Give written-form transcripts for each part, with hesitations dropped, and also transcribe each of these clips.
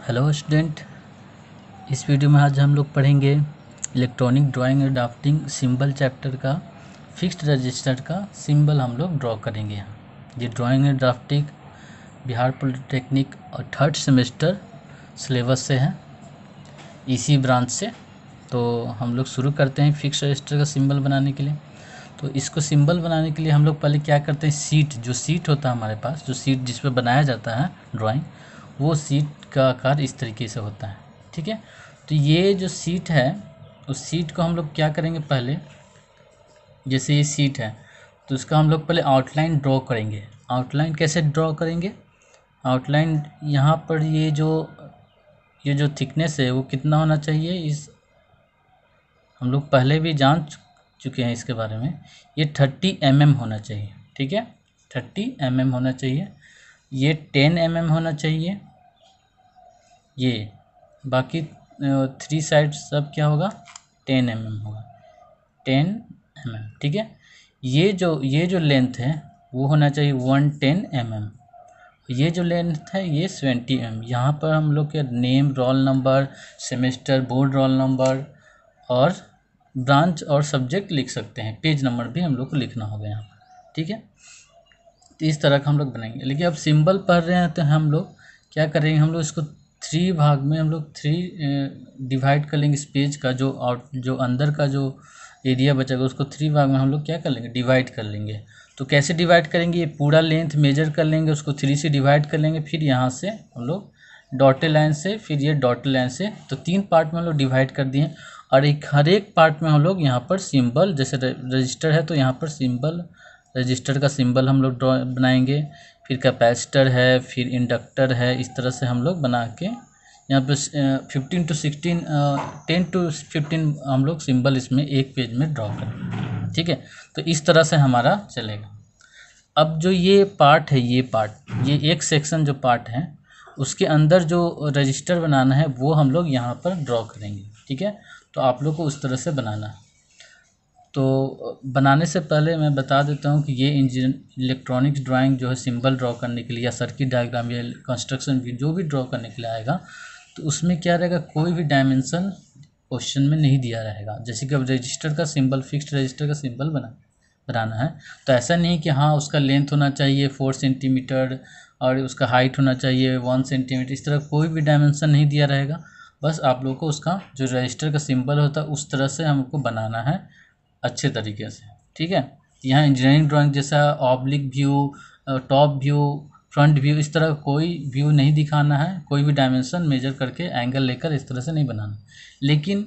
Hello student, इस video में आज हम लोग पढ़ेंगे इलेक्ट्रॉनिक ड्राइंग और ड्राफ्टिंग सिंबल चैप्टर का फिक्स्ड रजिस्टर का सिंबल हम लोग ड्रॉ करेंगे। यहाँ ये drawing and drafting Bihar polytechnic और थर्ड सेमेस्टर सिलेबस से है, इसी ब्रांच से। तो हम लोग शुरू करते हैं फिक्स्ड रजिस्टर का सिंबल बनाने के लिए। तो इसको सिंबल बनाने के लिए हम लोग पहले क्या करते हैं, सीट होता है हमारे पास, जो सीट जिस पर बनाया जाता है ड्राइंग, वो सीट का आकार इस तरीके से होता है। ठीक है, तो ये जो सीट है उस सीट को हम लोग क्या करेंगे, पहले जैसे ये सीट है तो इसका हम लोग पहले आउटलाइन ड्रॉ करेंगे। आउटलाइन कैसे ड्रॉ करेंगे, आउटलाइन यहाँ पर ये जो थिकनेस है वो कितना होना चाहिए, इस हम लोग पहले भी जान चुके हैं इसके बारे में। ये 30 mm होना चाहिए। ठीक है, 30 mm होना चाहिए। ये 10 mm होना चाहिए। ये बाकी 3 साइड सब क्या होगा, 10 mm होगा, 10 mm। ठीक है, ये जो लेंथ है वो होना चाहिए 110 mm। ये जो लेंथ है ये 70 mm। यहाँ पर हम लोग के name, roll number, semester, board roll number और ब्रांच और सब्जेक्ट लिख सकते हैं। पेज नंबर भी हम लोग को लिखना होगा यहाँ पर। ठीक है, तो इस तरह का हम लोग बनाएंगे। लेकिन अब सिंबल पढ़ रहे हैं तो हम लोग क्या करेंगे, हम लोग इसको 3 भाग में हम लोग 3 डिवाइड कर लेंगे। इस पेज का जो अंदर का जो एरिया बचेगा उसको 3 भाग में हम लोग क्या कर लेंगे, डिवाइड कर लेंगे। तो कैसे डिवाइड करेंगे, ये पूरा लेंथ मेजर कर लेंगे, उसको 3 से डिवाइड कर लेंगे, फिर यहाँ से हम लोग डॉटेड लाइन से, फिर ये डॉटेड लाइन से, तो 3 पार्ट में हम लोग डिवाइड कर दिए। और हर एक पार्ट में हम लोग यहाँ पर सिंबल, जैसे रजिस्टर है तो यहाँ पर सिंबल, रजिस्टर का सिंबल हम लोग ड्रॉ बनाएंगे। फिर कैपेसिटर है, फिर इंडक्टर है, इस तरह से हम लोग बना के यहाँ पे 15 to 16 10 to 15 हम लोग सिंबल इसमें एक पेज में ड्रॉ करेंगे। ठीक है, तो इस तरह से हमारा चलेगा। अब जो ये पार्ट है, ये एक सेक्शन जो पार्ट है उसके अंदर जो रजिस्टर बनाना है वो हम लोग यहाँ पर ड्रॉ करेंगे। ठीक है, तो आप लोग को उस तरह से बनाना है। तो बनाने से पहले मैं बता देता हूँ कि ये इलेक्ट्रॉनिक्स ड्राइंग जो है सिंबल ड्रॉ करने के लिए या सर्किट डायग्राम या कंस्ट्रक्शन भी जो भी ड्रॉ करने के लिए आएगा, तो उसमें क्या रहेगा, कोई भी डायमेंशन क्वेश्चन में नहीं दिया रहेगा। जैसे कि अब रजिस्टर का सिंबल, फिक्स्ड रजिस्टर का सिंबल बनाना है तो ऐसा नहीं कि हाँ उसका लेंथ होना चाहिए 4 सेंटीमीटर और उसका हाइट होना चाहिए 1 सेंटीमीटर, इस तरह कोई भी डायमेंशन नहीं दिया रहेगा। बस आप लोग को उसका जो रजिस्टर का सिंबल होता है उस तरह से हमको बनाना है अच्छे तरीके से। ठीक है, यहाँ इंजीनियरिंग ड्राइंग जैसा oblique view, top view, front view, इस तरह कोई व्यू नहीं दिखाना है, कोई भी डायमेंशन मेजर करके एंगल लेकर इस तरह से नहीं बनाना। लेकिन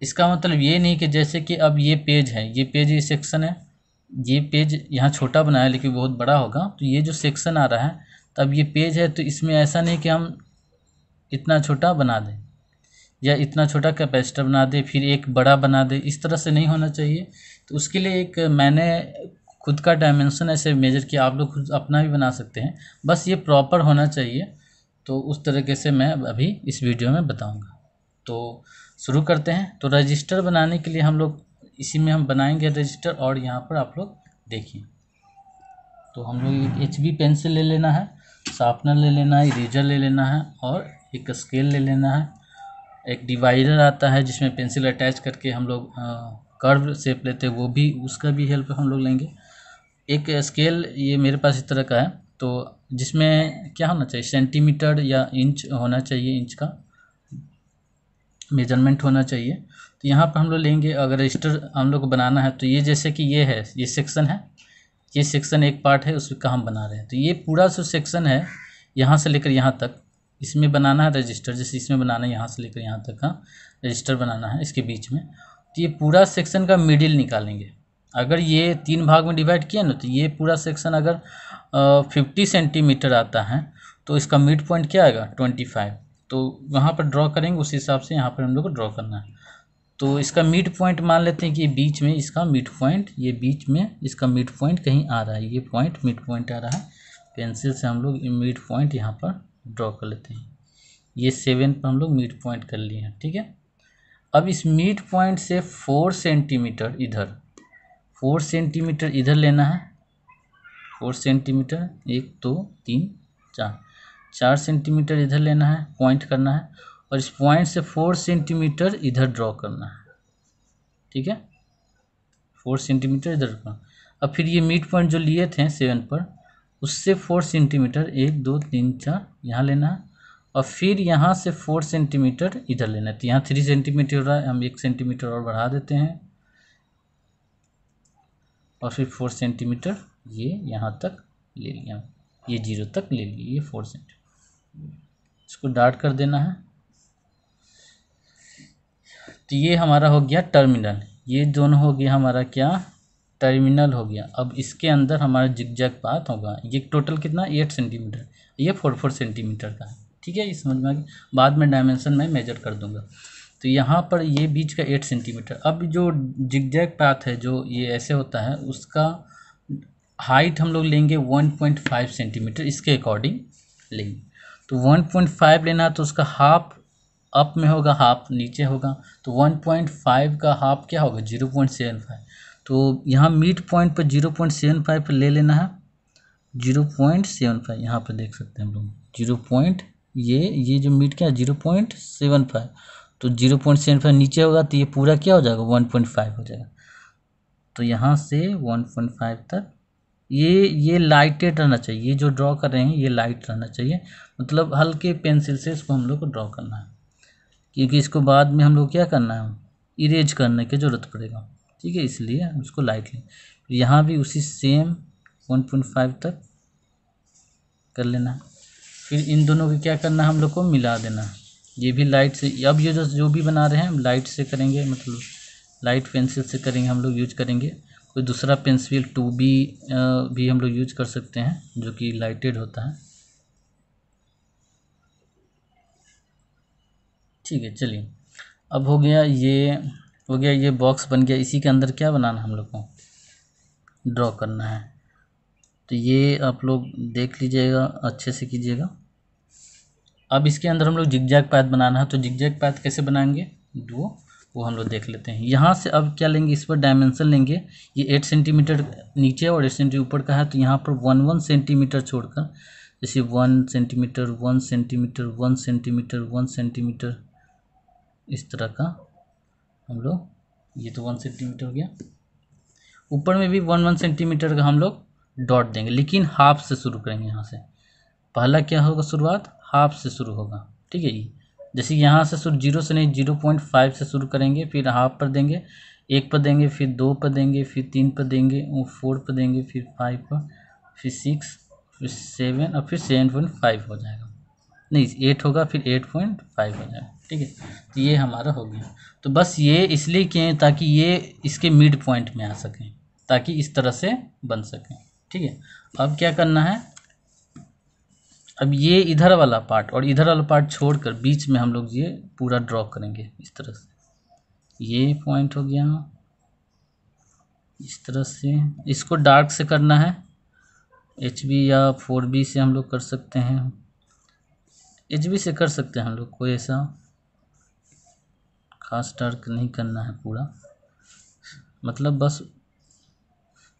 इसका मतलब ये नहीं कि जैसे कि अब ये पेज है, ये सेक्शन है, ये पेज यहाँ छोटा बनाया लेकिन बहुत बड़ा होगा, तो ये जो सेक्शन आ रहा है तब ये पेज है, तो इसमें ऐसा नहीं कि हम इतना छोटा बना दें या इतना छोटा कैपेसिटर बना दे फिर एक बड़ा बना दे, इस तरह से नहीं होना चाहिए। तो उसके लिए एक मैंने खुद का डायमेंशन ऐसे मेजर किया, आप लोग खुद अपना भी बना सकते हैं, बस ये प्रॉपर होना चाहिए। तो उस तरीके से मैं अभी इस वीडियो में बताऊंगा। तो शुरू करते हैं। तो रजिस्टर बनाने के लिए हम लोग इसी में हम बनाएंगे रजिस्टर, और यहाँ पर आप लोग देखिए। तो हम लोग HB पेंसिल ले लेना है, शार्पनर ले लेना है, इरेजर ले लेना है और एक स्केल ले लेना है। एक डिवाइडर आता है जिसमें पेंसिल अटैच करके हम लोग कर्व शेप लेते हैं, वो भी, उसका भी हेल्प हम लोग लेंगे। एक स्केल ये मेरे पास इस तरह का है, तो जिसमें क्या होना चाहिए, सेंटीमीटर या इंच होना चाहिए, इंच का मेजरमेंट होना चाहिए। तो यहाँ पर हम लोग लेंगे, अगर रजिस्टर हम लोग को बनाना है तो ये जैसे कि ये है, ये सेक्शन है, ये सेक्शन एक पार्ट है उसका हम बना रहे हैं। तो ये पूरा जो सेक्शन है यहाँ से लेकर यहाँ तक इसमें बनाना है रजिस्टर, जैसे इसमें बनाना है यहाँ से लेकर यहाँ तक का रजिस्टर बनाना है इसके बीच में। तो ये पूरा सेक्शन का मिडिल निकालेंगे। अगर ये 3 भाग में डिवाइड किया ना, तो ये पूरा सेक्शन अगर 50 सेंटीमीटर आता है तो इसका मिड पॉइंट क्या आएगा, 25। तो वहाँ पर ड्रॉ करेंगे, उस हिसाब से यहाँ पर हम लोग को ड्रॉ करना है। तो इसका मिड पॉइंट मान लेते हैं कि बीच में इसका मिड पॉइंट, ये बीच में इसका मिड पॉइंट कहीं आ रहा है, ये पॉइंट मिड पॉइंट आ रहा है। पेंसिल से हम लोग मिड पॉइंट यहाँ पर ड्रॉ कर लेते हैं। ये 7 पर हम लोग मिड पॉइंट कर लिए हैं। ठीक है, अब इस मिड पॉइंट से 4 सेंटीमीटर इधर, 4 सेंटीमीटर इधर लेना है। 4 सेंटीमीटर, 1 2 3 4, 4 सेंटीमीटर इधर लेना है, पॉइंट करना है, और इस पॉइंट से 4 सेंटीमीटर इधर ड्रॉ करना है। ठीक है, 4 सेंटीमीटर इधर का। अब फिर ये मिड पॉइंट जो लिए थे 7 पर, उससे 4 सेंटीमीटर 1 2 3 4 यहाँ लेना है, और फिर यहाँ से 4 सेंटीमीटर इधर लेना है। तो यहाँ 3 सेंटीमीटर हो रहा है, हम 1 सेंटीमीटर और बढ़ा देते हैं, और फिर 4 सेंटीमीटर ये यहाँ तक ले लिया, ये 0 तक ले लिया, ये 4 सेंटीमीटर, इसको डार्ट कर देना है। तो ये हमारा हो गया टर्मिनल, ये दोनों हो गया हमारा क्या, टर्मिनल हो गया। अब इसके अंदर हमारा जिगजैग पाथ होगा। ये टोटल कितना 8 सेंटीमीटर, ये 4 सेंटीमीटर का है। ठीक है, इस समझ में आ गया, बाद में डायमेंशन में मेजर कर दूंगा। तो यहाँ पर ये बीच का 8 सेंटीमीटर। अब जो जिगजैग पाथ है जो ये ऐसे होता है, उसका हाइट हम लोग लेंगे 1.5 सेंटीमीटर, इसके अकॉर्डिंग लेंगे। तो 1.5 लेना है, तो उसका हाफ अप में होगा, हाफ नीचे होगा। तो 1.5 का हाफ क्या होगा, 0.75। तो यहाँ मिड पॉइंट पर 0.75 पर ले लेना है, 0.75 यहाँ पर देख सकते हैं हम लोग, 0. ये जो मिड क्या है 0.75, तो 0.75 नीचे होगा, तो ये पूरा क्या हो जाएगा 1.5 हो जाएगा। तो यहाँ से 1.5 तक ये लाइटेड रहना चाहिए, ये जो ड्रॉ कर रहे हैं ये लाइट रहना चाहिए, मतलब हल्के पेंसिल से इसको हम लोग को ड्रॉ करना है, क्योंकि इसको बाद में हम लोग क्या करना है, इरेज करने की ज़रूरत पड़ेगा। ठीक है, इसलिए उसको लाइट लें। यहाँ भी उसी सेम 1.5 तक कर लेना है। फिर इन दोनों को क्या करना है, हम लोग को मिला देना है। ये भी लाइट से, अब ये जो भी बना रहे हैं हम लाइट से करेंगे, मतलब लाइट पेंसिल से करेंगे, हम लोग यूज करेंगे। कोई दूसरा पेंसिल 2B भी हम लोग यूज कर सकते हैं, जो कि लाइटेड होता है। ठीक है, चलिए, अब हो गया ये बॉक्स बन गया। इसी के अंदर क्या बनाना हम लोग को, ड्रॉ करना है। तो ये आप लोग देख लीजिएगा, अच्छे से कीजिएगा। अब इसके अंदर हम लोग जिगजैग पाथ बनाना है। तो जिगजैग पाथ कैसे बनाएंगे वो हम लोग देख लेते हैं। यहाँ से अब क्या लेंगे, इस पर डायमेंशन लेंगे। ये 8 सेंटीमीटर नीचे और 8 सेंटीमीटर ऊपर का है, तो यहाँ पर 1 सेंटीमीटर छोड़कर, जैसे 1 सेंटीमीटर 1 सेंटीमीटर 1 सेंटीमीटर 1 सेंटीमीटर, इस तरह का हम लोग, ये तो 1 सेंटीमीटर हो गया। ऊपर में भी 1 सेंटीमीटर का हम लोग डॉट देंगे, लेकिन हाफ से शुरू करेंगे। यहाँ से पहला क्या होगा, शुरुआत हाफ से शुरू होगा। ठीक है जी, जैसे यहाँ से शुरू 0 से नहीं 0.5 से शुरू करेंगे, फिर हाफ पर देंगे, 1 पर देंगे, फिर 2 पर देंगे, फिर 3 पर देंगे, 4 पर देंगे, फिर 5 पर, फिर 6, फिर 7 और फिर 7.5 हो जाएगा। नहीं 8 होगा, फिर 8.5 हो जाएगा। ठीक है, तो ये हमारा हो गया। तो बस ये इसलिए किए हैं ताकि ये इसके मिड पॉइंट में आ सकें, ताकि इस तरह से बन सकें। ठीक है, अब क्या करना है, अब ये इधर वाला पार्ट और इधर वाला पार्ट छोड़कर बीच में हम लोग ये पूरा ड्रॉ करेंगे इस तरह से। ये पॉइंट हो गया इस तरह से। इसको डार्क से करना है, HB या 4B से हम लोग कर सकते हैं, HB से कर सकते हैं हम लोग, कोई ऐसा खास डार्क नहीं करना है पूरा, मतलब बस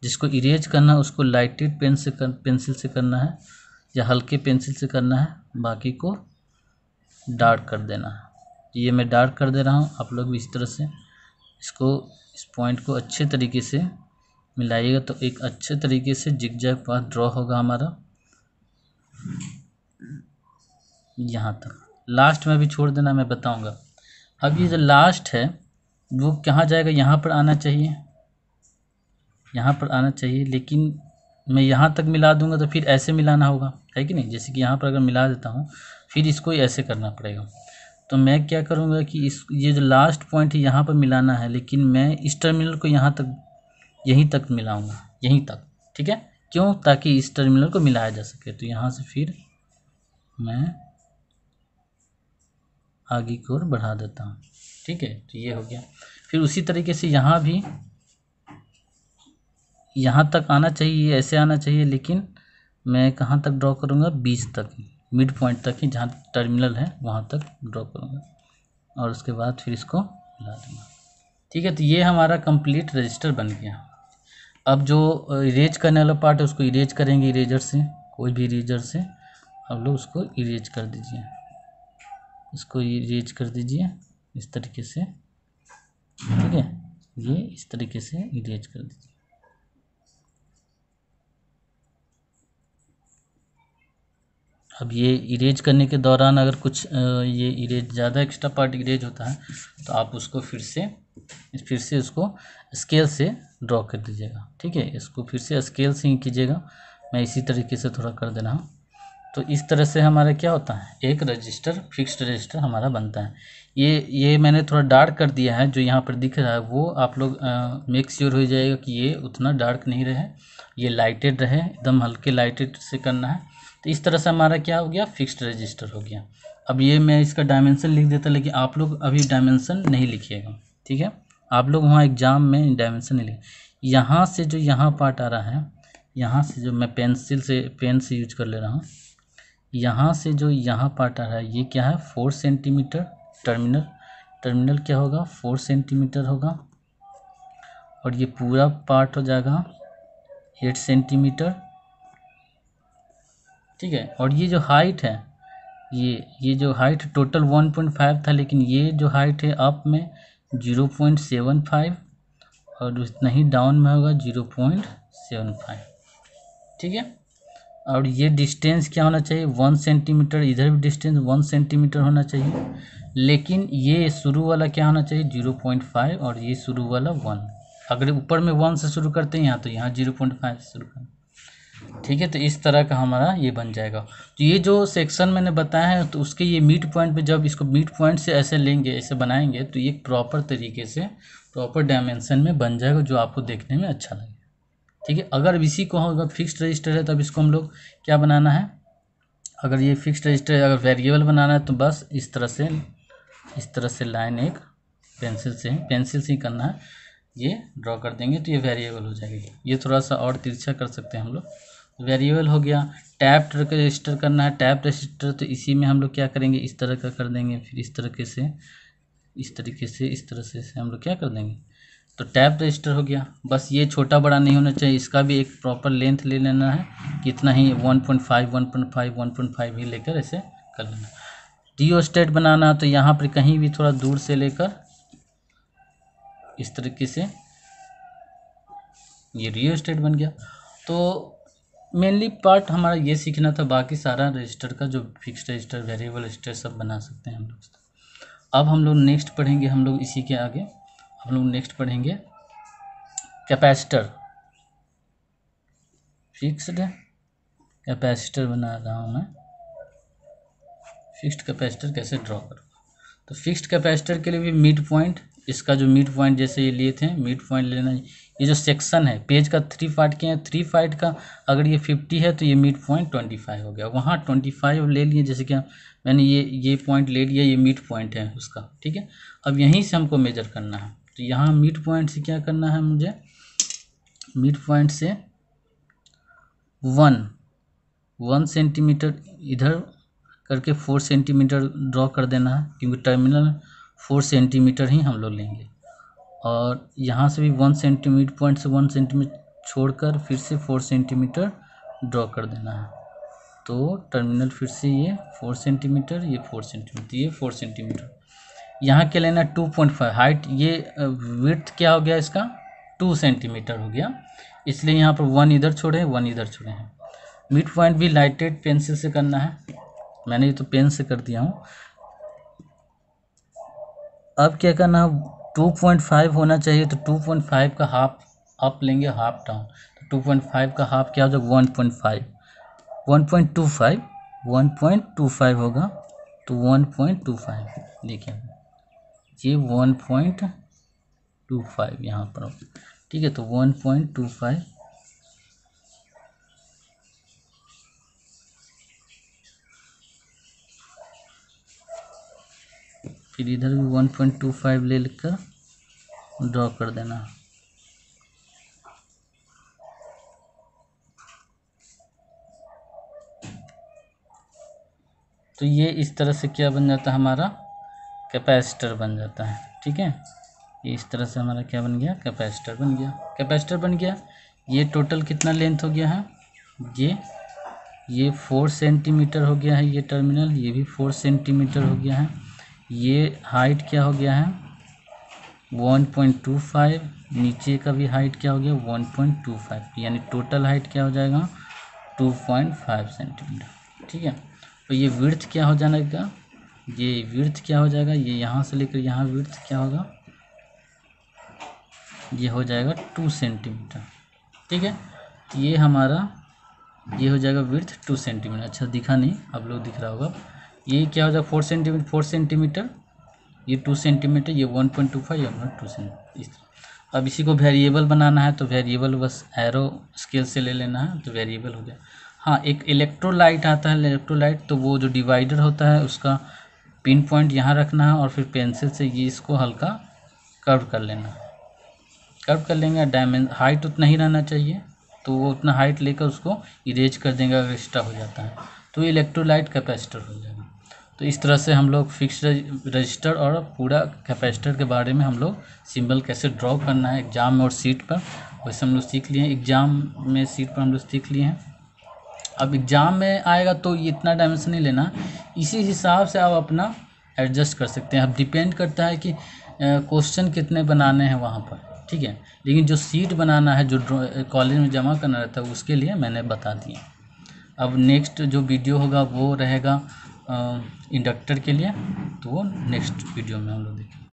जिसको इरेज करना है उसको लाइटेड पेंसिल से करना है या हल्के पेंसिल से करना है, बाकी को डार्क कर देना है। ये मैं डार्क कर दे रहा हूँ, आप लोग भी इस तरह से इस पॉइंट को अच्छे तरीके से मिलाइएगा, तो एक अच्छे तरीके से जिगजैग पाथ ड्रॉ होगा हमारा। यहाँ तक लास्ट में भी छोड़ देना, मैं बताऊँगा। अब ये जो लास्ट है वो कहाँ जाएगा, यहाँ पर आना चाहिए, यहाँ पर आना चाहिए, लेकिन मैं यहाँ तक मिला दूंगा तो फिर ऐसे मिलाना होगा, है कि नहीं। जैसे कि यहाँ पर अगर मिला देता हूँ, फिर इसको ऐसे करना पड़ेगा। तो मैं क्या करूँगा कि ये जो लास्ट पॉइंट है यहाँ पर मिलाना है, लेकिन मैं इस टर्मिनल को यहाँ तक, यहीं तक मिलाऊँगा, यहीं तक। ठीक है, क्यों, ताकि इस टर्मिनल को मिलाया जा सके। तो यहाँ से फिर मैं आगे की ओर बढ़ा देता हूँ। ठीक है, तो ये हो गया। फिर उसी तरीके से यहाँ भी यहाँ तक आना चाहिए, ऐसे आना चाहिए, लेकिन मैं कहाँ तक ड्रॉ करूँगा, 20 तक, मिड पॉइंट तक ही, जहाँ टर्मिनल है वहाँ तक ड्रॉ करूँगा, और उसके बाद फिर इसको मिला दूँगा। ठीक है, तो ये हमारा कंप्लीट रजिस्टर बन गया। अब जो इरेज करने वाला पार्ट है उसको इरेज करेंगे इरेजर से, कोई भी इरेजर से, अब लोग उसको इरेज कर दीजिए, इसको इरेज कर दीजिए इस तरीके से, ठीक है, ये इस तरीके से इरेज कर दीजिए। अब ये इरेज करने के दौरान अगर कुछ ये इरेज ज़्यादा एक्स्ट्रा पार्ट इरेज होता है तो आप उसको फिर से उसको स्केल से ड्रॉ कर दीजिएगा, ठीक है, इसको फिर से स्केल से ही कीजिएगा। मैं इसी तरीके से थोड़ा कर दे रहा हूँ। तो इस तरह से हमारा क्या होता है, एक रजिस्टर फिक्स्ड रजिस्टर हमारा बनता है। ये मैंने थोड़ा डार्क कर दिया है, जो यहाँ पर दिख रहा है वो आप लोग मेक श्योर हो जाएगा कि ये उतना डार्क नहीं रहे, ये लाइटेड रहे, एकदम हल्के लाइटेड से करना है। तो इस तरह से हमारा क्या हो गया, फिक्स्ड रजिस्टर हो गया। अब ये मैं इसका डायमेंशन लिख देता, लेकिन आप लोग अभी डायमेंशन नहीं लिखिएगा, ठीक है, आप लोग वहाँ एग्जाम में डायमेंशन नहीं लिख। यहाँ से जो यहाँ पार्ट आ रहा है, यहाँ से जो मैं पेन से यूज कर ले रहा हूँ, यहाँ से जो यहाँ पार्ट आ रहा है ये क्या है, 4 सेंटीमीटर टर्मिनल क्या होगा, 4 सेंटीमीटर होगा, और ये पूरा पार्ट हो जाएगा 8 सेंटीमीटर, ठीक है। और ये जो हाइट है, ये जो हाइट टोटल 1.5 था, लेकिन ये जो हाइट है अप में 0.75 और उतना ही डाउन में होगा 0.75, ठीक है। और ये डिस्टेंस क्या होना चाहिए, 1 सेंटीमीटर, इधर भी डिस्टेंस 1 सेंटीमीटर होना चाहिए, लेकिन ये शुरू वाला क्या होना चाहिए 0.5 और ये शुरू वाला 1। अगर ऊपर में 1 से शुरू करते हैं यहाँ, तो यहाँ 0.5 से शुरू करें, ठीक है। तो इस तरह का हमारा ये बन जाएगा। तो ये जो सेक्शन मैंने बताया है, तो उसके ये मिड पॉइंट पे जब इसको मिड पॉइंट से ऐसे लेंगे, ऐसे बनाएंगे, तो ये प्रॉपर तरीके से प्रॉपर डायमेंशन में बन जाएगा, जो आपको देखने में अच्छा लगे, ठीक है। अगर इसी को अगर फिक्स्ड रजिस्टर है, तब इसको हम लोग क्या बनाना है, अगर ये फिक्स्ड रजिस्टर है, अगर वेरिएबल बनाना है, तो बस इस तरह से लाइन एक पेंसिल से ही करना है, ये ड्रॉ कर देंगे तो ये वेरिएबल हो जाएगी। ये थोड़ा सा और तिरछा कर सकते हैं हम लोग, वेरिएबल हो गया। टैप रजिस्टर करना है, टैप रजिस्टर, तो इसी में हम लोग क्या करेंगे, इस तरह का कर देंगे, फिर इस तरीके से हम लोग क्या कर देंगे, तो टैप रजिस्टर हो गया। बस ये छोटा बड़ा नहीं होना चाहिए, इसका भी एक प्रॉपर लेंथ ले लेना है, कितना ही 1.5 ही लेकर ऐसे कर लेना। रियोस्टेट बनाना है, तो यहाँ पर कहीं भी थोड़ा दूर से लेकर इस तरीके से ये रियोस्टेट बन गया। तो मेनली पार्ट हमारा ये सीखना था, बाकी सारा रजिस्टर का जो फिक्स्ड रजिस्टर, वेरिएबल रजिस्टर सब बना सकते हैं हम लोग। अब हम लोग नेक्स्ट पढ़ेंगे, हम लोग इसी के आगे हम लोग नेक्स्ट पढ़ेंगे कैपेसिटर। फिक्स्ड कैपेसिटर बना रहा हूँ मैं, फिक्स्ड कैपेसिटर कैसे ड्रॉ करूँ। तो फिक्स्ड कैपेसिटर के लिए भी मिड पॉइंट, इसका जो मिड पॉइंट जैसे ये लिए थे, मिड पॉइंट लेना। ये जो सेक्शन है पेज का 3 पार्ट के हैं, 3 पार्ट का अगर ये 50 है तो ये मिड पॉइंट 25 हो गया, वहाँ 25 ले लिए, जैसे कि मैंने ये पॉइंट ले लिया, ये मिड पॉइंट है उसका, ठीक है। अब यहीं से हमको मेजर करना है, तो यहाँ मिड पॉइंट से क्या करना है मुझे, मिड पॉइंट से 1 सेंटीमीटर इधर करके 4 सेंटीमीटर ड्रॉ कर देना है, क्योंकि टर्मिनल 4 सेंटीमीटर ही हम लोग लेंगे। और यहाँ से भी 1 सेंटीमीटर, पॉइंट से 1 सेंटीमीटर छोड़कर फिर से 4 सेंटीमीटर ड्रॉ कर देना है। तो टर्मिनल फिर से ये 4 सेंटीमीटर, ये 4 सेंटीमीटर, ये 4 सेंटीमीटर। यहाँ क्या लेना 2.5 हाइट, ये विड्थ क्या हो गया इसका 2 सेंटीमीटर हो गया, इसलिए यहाँ पर 1 इधर छोड़े 1 इधर छोड़े हैं। मिड पॉइंट भी लाइटेड पेंसिल से करना है, मैंने ये तो पेन से कर दिया हूँ। अब क्या करना, 2.5 होना चाहिए, तो 2.5 का हाफ अप लेंगे, हाफ डाउन, तो 2.5 का हाफ क्या हो जाएगा 1.25 होगा, तो 1.25 देखिए, ये 1.25 यहाँ पर होगा, ठीक है। तो 1.25 फिर इधर भी 1.25 ले लेकर ड्रॉ कर देना। तो ये इस तरह से क्या बन जाता है, हमारा कैपेसिटर बन जाता है, ठीक है। ये इस तरह से हमारा क्या बन गया, कैपेसिटर बन गया। ये टोटल कितना लेंथ हो गया है, ये ये 4 सेंटीमीटर हो गया है ये टर्मिनल, ये भी 4 सेंटीमीटर हो गया है। ये हाइट क्या हो गया है 1.25, नीचे का भी हाइट क्या हो गया 1.25, यानी टोटल हाइट क्या हो जाएगा 2.5 सेंटीमीटर। ठीक है, तो ये विड्थ क्या हो जाएगा, ये विड्थ क्या हो जाएगा, ये यहाँ से लेकर यहाँ विड्थ क्या होगा, ये हो जाएगा 2 सेंटीमीटर। ठीक है, ये हमारा ये हो जाएगा विड्थ 2 सेंटीमीटर। अच्छा दिखा नहीं, आप लोग दिख रहा होगा। ये क्या हो जाएगा 4 सेंटीमीटर, ये 2 सेंटीमीटर, ये 1.25, ये 2 सेंटीमीटर इस तरह। अब इसी को वेरिएबल बनाना है तो वेरिएबल बस एरो स्केल से ले लेना है, तो वेरिएबल हो गया। हाँ, एक इलेक्ट्रोलाइट आता है, इलेक्ट्रोलाइट, तो वो जो डिवाइडर होता है उसका पिन पॉइंट यहाँ रखना है और फिर पेंसिल से ये इसको हल्का कर्व कर लेना है। कर्व कर लेंगे, हाइट उतना ही रहना चाहिए, तो वो उतना हाइट लेकर उसको इरेज कर देंगे अगर एक्स्ट्रा हो जाता है, तो इलेक्ट्रोलाइट कैपेसिटर हो जाएगा। तो इस तरह से हम लोग फिक्स रजिस्टर और पूरा कैपेसिटर के बारे में हम लोग सिंबल कैसे ड्रॉ करना है एग्जाम में और सीट पर, वैसे हम लोग सीख लिए हैं। एग्जाम में सीट पर हम लोग सीख लिए हैं। अब एग्ज़ाम में आएगा तो ये इतना डायमेंशन नहीं लेना, इसी हिसाब से आप अपना एडजस्ट कर सकते हैं। अब डिपेंड करता है कि क्वेश्चन कितने बनाने हैं वहाँ पर। ठीक है, लेकिन जो सीट बनाना है, जो कॉलेज में जमा करना रहता है, उसके लिए मैंने बता दिया। अब नेक्स्ट जो वीडियो होगा वो रहेगा इंडक्टर के लिए, तो वो नेक्स्ट वीडियो में हम लोग देखेंगे।